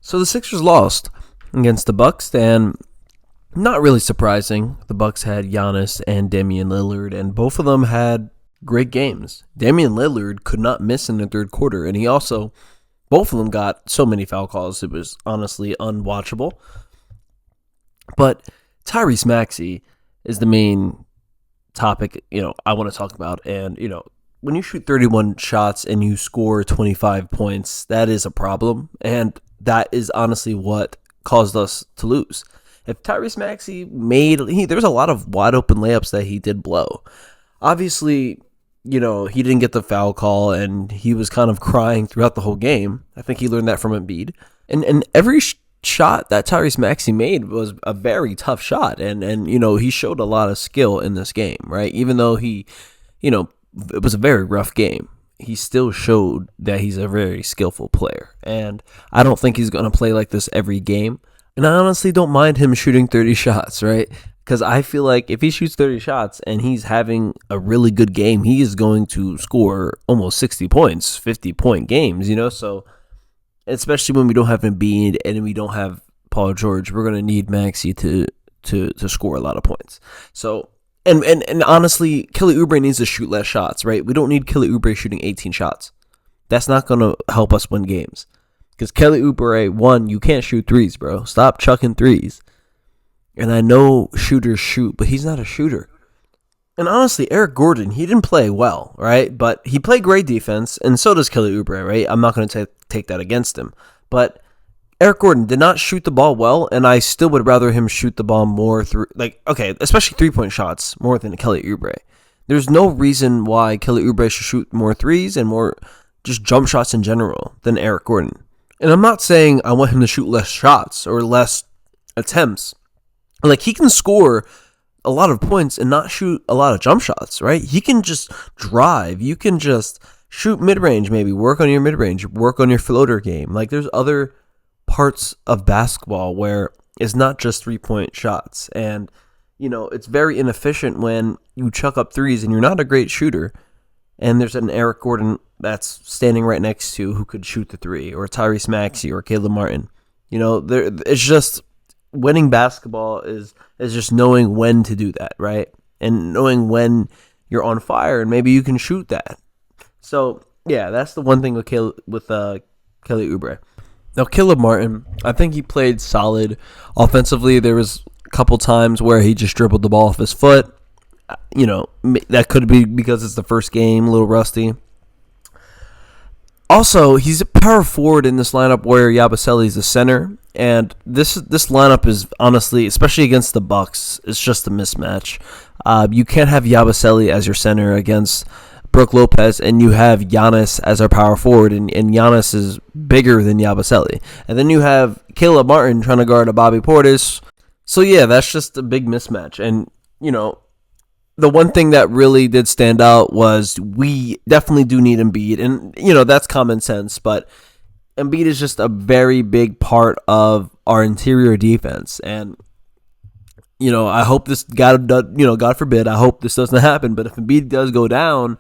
So the Sixers lost against the Bucks, and not really surprising. The Bucks had Giannis and Damian Lillard, and both of them had great games. Damian Lillard could not miss in the third quarter, and both of them got so many foul calls, it was honestly unwatchable. But Tyrese Maxey is the main topic, I want to talk about. And, when you shoot 31 shots and you score 25 points, that is a problem. And that is honestly what caused us to lose. If Tyrese Maxey there was a lot of wide open layups that he did blow. Obviously, he didn't get the foul call and he was kind of crying throughout the whole game. I think he learned that from Embiid. And every shot that Tyrese Maxey made was a very tough shot. And he showed a lot of skill in this game, right? Even though it was a very rough game, he still showed that he's a very skillful player. And I don't think he's going to play like this every game. And I honestly don't mind him shooting 30 shots, right? Because I feel like if he shoots 30 shots and he's having a really good game, he is going to score almost 60 points, 50-point games, So especially when we don't have Embiid and we don't have Paul George, we're going to need Maxey to score a lot of points. So, and honestly, Kelly Oubre needs to shoot less shots, right? We don't need Kelly Oubre shooting 18 shots. That's not going to help us win games. Because Kelly Oubre, one, you can't shoot threes, bro. Stop chucking threes. And I know shooters shoot, but he's not a shooter. And honestly, Eric Gordon, he didn't play well, right? But he played great defense, and so does Kelly Oubre, right? I'm not going to take that against him. But Eric Gordon did not shoot the ball well, and I still would rather him shoot the ball more especially three-point shots more than Kelly Oubre. There's no reason why Kelly Oubre should shoot more threes and more just jump shots in general than Eric Gordon. And I'm not saying I want him to shoot less shots or less attempts. Like, he can score a lot of points and not shoot a lot of jump shots, right? He can just drive. You can just shoot mid-range, maybe work on your mid-range, work on your floater game. Like, there's other parts of basketball where it's not just three-point shots. And, it's very inefficient when you chuck up threes and you're not a great shooter. And there's an Eric Gordon that's standing right next to who could shoot the three, or Tyrese Maxey or Caleb Martin. It's just winning basketball is just knowing when to do that, right? And knowing when you're on fire and maybe you can shoot that. So, yeah, that's the one thing with Kelly Oubre. Now, Caleb Martin, I think he played solid offensively. There was a couple times where he just dribbled the ball off his foot. That could be because it's the first game, a little rusty. Also, he's a power forward in this lineup where Yabusele is the center, and this lineup is honestly, especially against the Bucks, it's just a mismatch. You can't have Yabusele as your center against Brook Lopez, and you have Giannis as our power forward, and Giannis is bigger than Yabusele. And then you have Caleb Martin trying to guard a Bobby Portis. So yeah, that's just a big mismatch. And the one thing that really did stand out was we definitely do need Embiid. And, that's common sense. But Embiid is just a very big part of our interior defense. And, I hope this, God forbid, I hope this doesn't happen. But if Embiid does go down,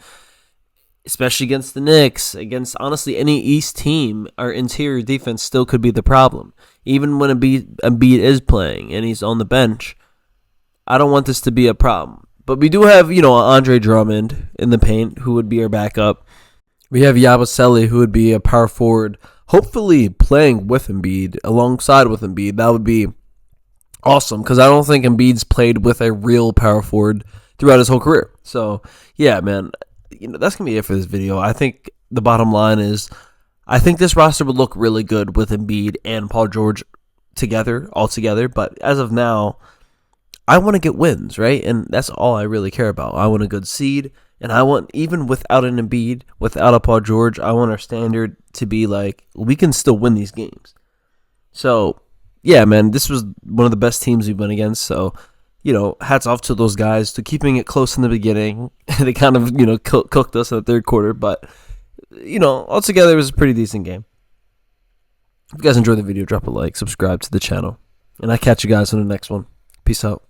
especially against the Knicks, against, honestly, any East team, our interior defense still could be the problem. Even when Embiid is playing and he's on the bench, I don't want this to be a problem. But we do have, Andre Drummond in the paint, who would be our backup. We have Yabusele, who would be a power forward, hopefully playing with Embiid, alongside with Embiid. That would be awesome, because I don't think Embiid's played with a real power forward throughout his whole career. So, yeah, man, that's going to be it for this video. I think the bottom line is, I think this roster would look really good with Embiid and Paul George all together. But as of now, I want to get wins, right? And that's all I really care about. I want a good seed, and I want, even without an Embiid, without a Paul George, I want our standard to be like, we can still win these games. So, yeah, man, this was one of the best teams we've been against. So, hats off to those guys to keeping it close in the beginning. They kind of, cooked us in the third quarter, but, altogether it was a pretty decent game. If you guys enjoyed the video, drop a like, subscribe to the channel, and I'll catch you guys on the next one. Peace out.